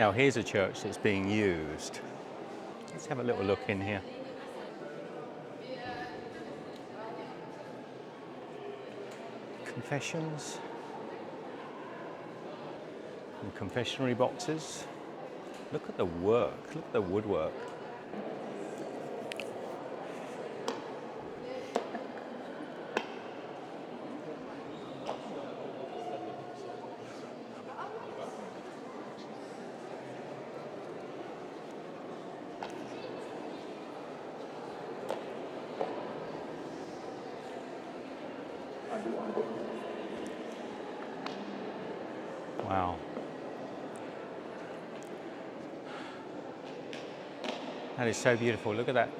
Now here's a church that's being used. Let's have a little look in here. Confessions and confessionary boxes. Look at the work, look at the woodwork. Wow. That is so beautiful. Look at that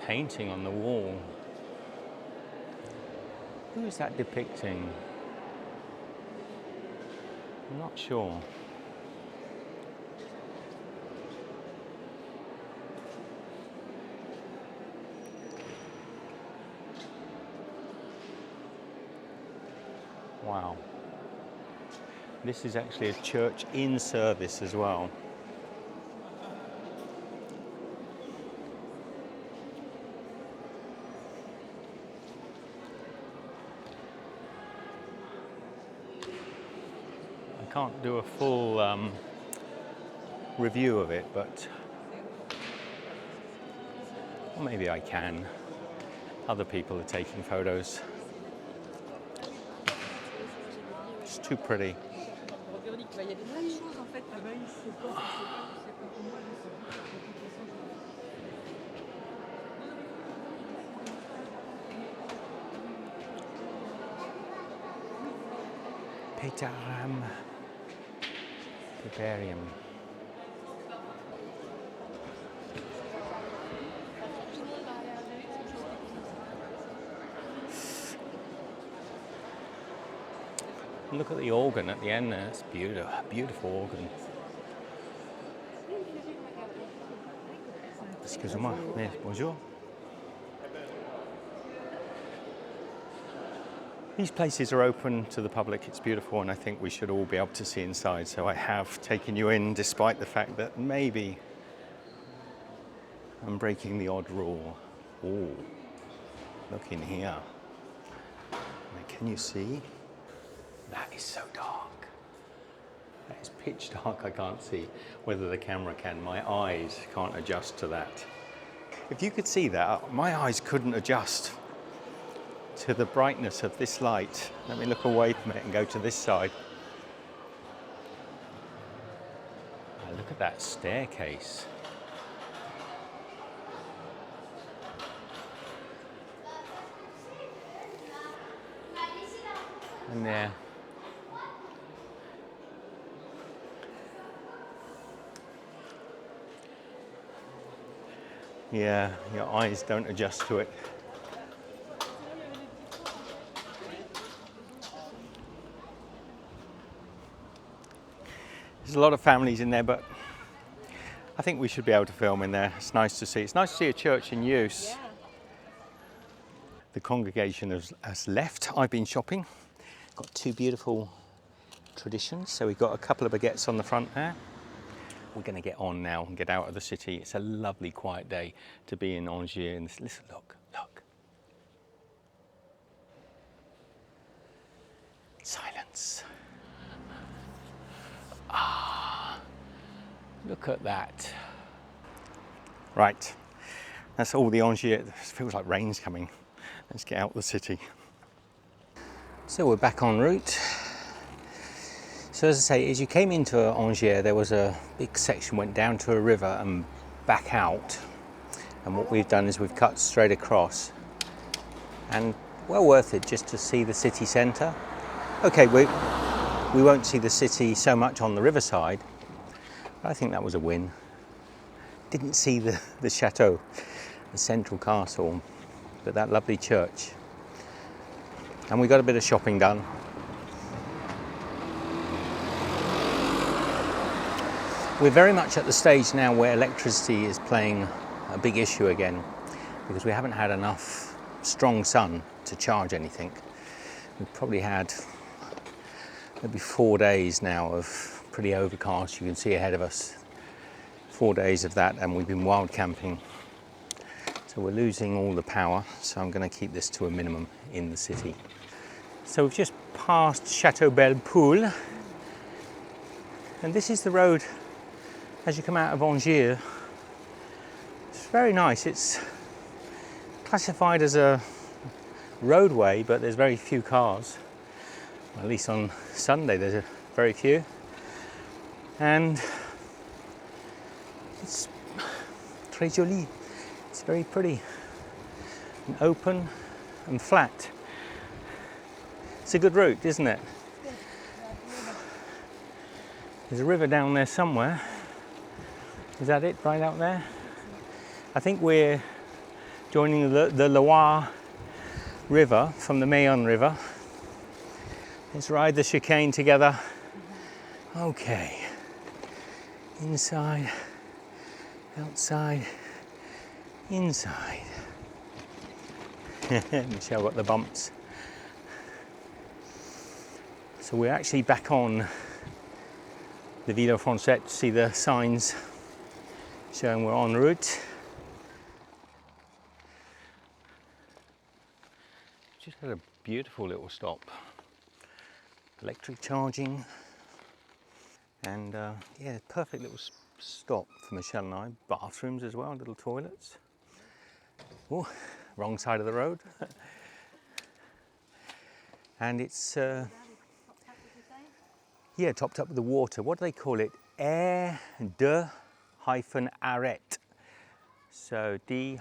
painting on the wall. Who is that depicting? I'm not sure. Wow. This is actually a church in service as well. I can't do a full review of it, but well, maybe I can. Other people are taking photos. It's too pretty. Petaram, Piperium. Look at the organ at the end there. It's beautiful, beautiful organ. Excusez-moi, mais bonjour. These places are open to the public. It's beautiful, and I think we should all be able to see inside. So I have taken you in, despite the fact that maybe I'm breaking the odd rule. Oh, look in here. Can you see? That is so dark. That is pitch dark. I can't see whether the camera can. My eyes can't adjust to that. If you could see that, my eyes couldn't adjust to the brightness of this light. Let me look away from it and go to this side. Oh, look at that staircase. And there. Yeah, your eyes don't adjust to it. There's a lot of families in there, but I think we should be able to film in there. It's nice to see. It's nice to see a church in use. Yeah. The congregation has left. I've been shopping. Got two beautiful traditions. So we've got a couple of baguettes on the front there. We're going to get on now and get out of the city. It's a lovely quiet day to be in Angers. And listen, look. Silence. Ah, look at that. Right, that's all the Angers. It feels like rain's coming. Let's get out of the city. So we're back en route. So as I say, as you came into Angers, there was a big section went down to a river and back out. And what we've done is we've cut straight across. And well worth it just to see the city centre. Okay, we won't see the city so much on the Riverside. But I think that was a win. Didn't see the chateau, the central castle, but that lovely church. And we got a bit of shopping done. We're very much at the stage now where electricity is playing a big issue again, because we haven't had enough strong sun to charge anything. We've probably had maybe 4 days now of pretty overcast. You can see ahead of us 4 days of that, and we've been wild camping. So we're losing all the power, so I'm going to keep this to a minimum in the city. So we've just passed Chateau Belle Poule, and this is the road as you come out of Angers. It's very nice. It's classified as a roadway, but there's very few cars. At least on Sunday there's very few. And it's très joli. It's very pretty and open and flat. It's a good route, isn't it? There's a river down there somewhere. Is that it, right out there? I think we're joining the Loire River from the Mayenne River. Let's ride the chicane together. Okay. Inside, outside, inside. Michelle got the bumps. So we're actually back on the Ville Française to see the signs showing we're en route. Just had a beautiful little stop. Electric charging, and yeah, perfect little stop for Michelle and I. Bathrooms as well, little toilets. Oh, wrong side of the road. And it's yeah, topped up with the water. What do they call it? Air de -arrêt. So D-R-E-T.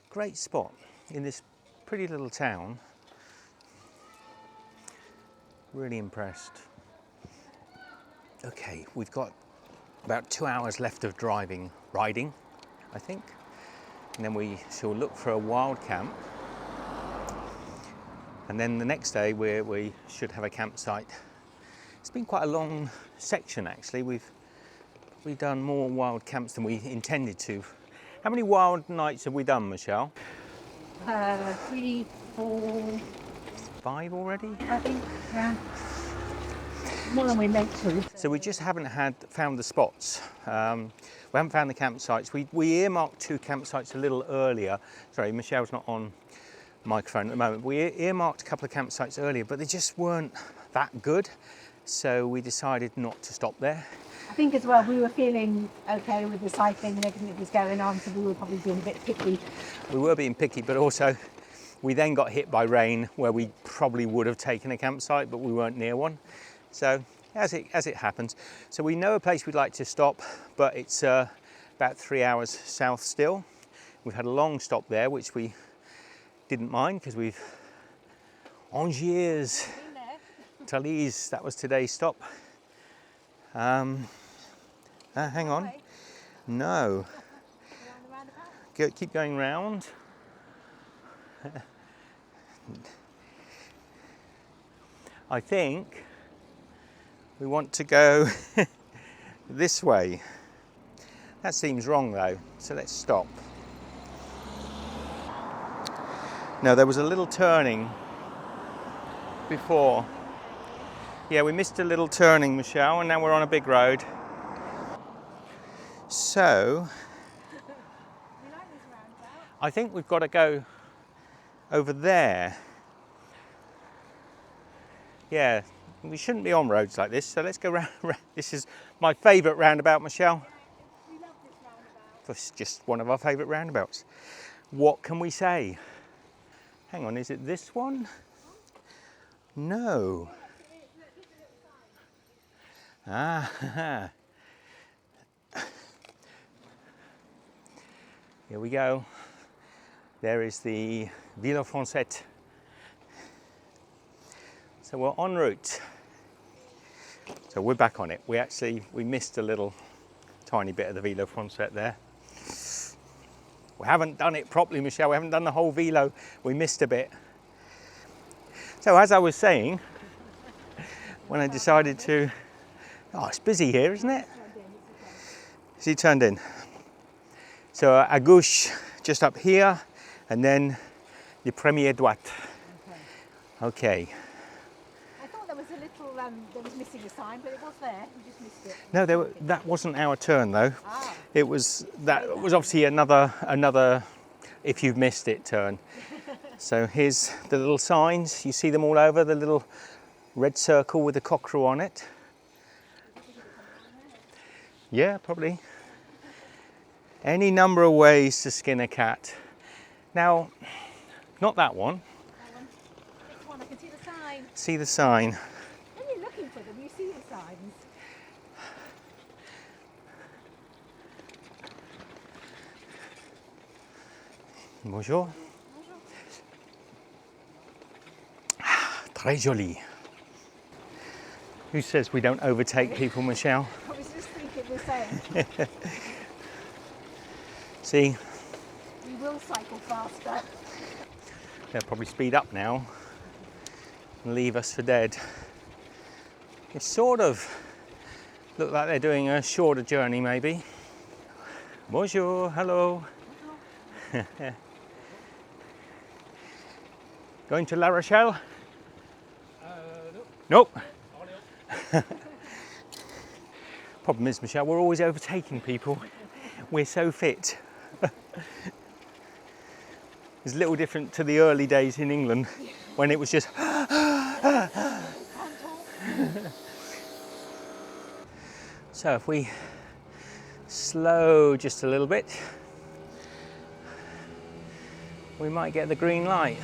Great spot in this pretty little town. Really impressed. Okay, we've got about 2 hours left of riding, I think. And then we shall look for a wild camp. And then the next day we should have a campsite. It's been quite a long section actually. We've done more wild camps than we intended to. How many wild nights have we done, Michelle? 3, 4, 5 already? I think, yeah. More than we meant to. So we just haven't found the spots. We haven't found the campsites. We earmarked 2 campsites a little earlier. Sorry, Michelle's not on microphone at the moment. We earmarked a couple of campsites earlier, but they just weren't that good. So we decided not to stop there. I think as well we were feeling okay with the cycling and everything that was going on, so we were probably being a bit picky. We were being picky, but also we then got hit by rain where we probably would have taken a campsite, but we weren't near one. So as it happens. So we know a place we'd like to stop, but it's about 3 hours south still. We've had a long stop there, which we didn't mind because we've Angers, Thalys, that was today's stop. Hang on. No. Keep going round. I think we want to go this way. That seems wrong though, so let's stop. No, there was a little turning before. Yeah, we missed a little turning, Michelle, and now we're on a big road. So, I think we've got to go over there. Yeah, we shouldn't be on roads like this, so let's go round. This is my favourite roundabout, Michelle. We love this roundabout. It's just one of our favourite roundabouts. What can we say? Hang on, is it this one? No. Ah, here we go. There is the Ville Française. So we're en route. So we're back on it. We missed a little tiny bit of the Ville Française there. We haven't done it properly, Michelle. We haven't done the whole Velo. We missed a bit. So as I was saying, when I decided to, oh, it's busy here, isn't it? Is it turned in? So à gauche, just up here, and then the première droite. Okay. a little, there was missing a sign, but it was there. You just missed it. No, that wasn't our turn though. Ah. It was obviously another if you've missed it turn. So here's the little signs. You see them all over. The little red circle with the cockerel on it. Yeah, probably. Any number of ways to skin a cat. Now, not that one. That one. Next one, I can see the sign. See the sign. When you're looking for them, you see the signs. Bonjour. Très joli. Who says we don't overtake people, Michelle? I was just thinking the same. See, We will cycle faster. they'll probably speed up now and leave us for dead. It sort of look like they're doing a shorter journey, maybe. Bonjour, hello. Going to La Rochelle? Nope. Problem is, Michelle, we're always overtaking people. We're so fit. It's a little different to the early days in England when it was just. So if we slow just a little bit, we might get the green light.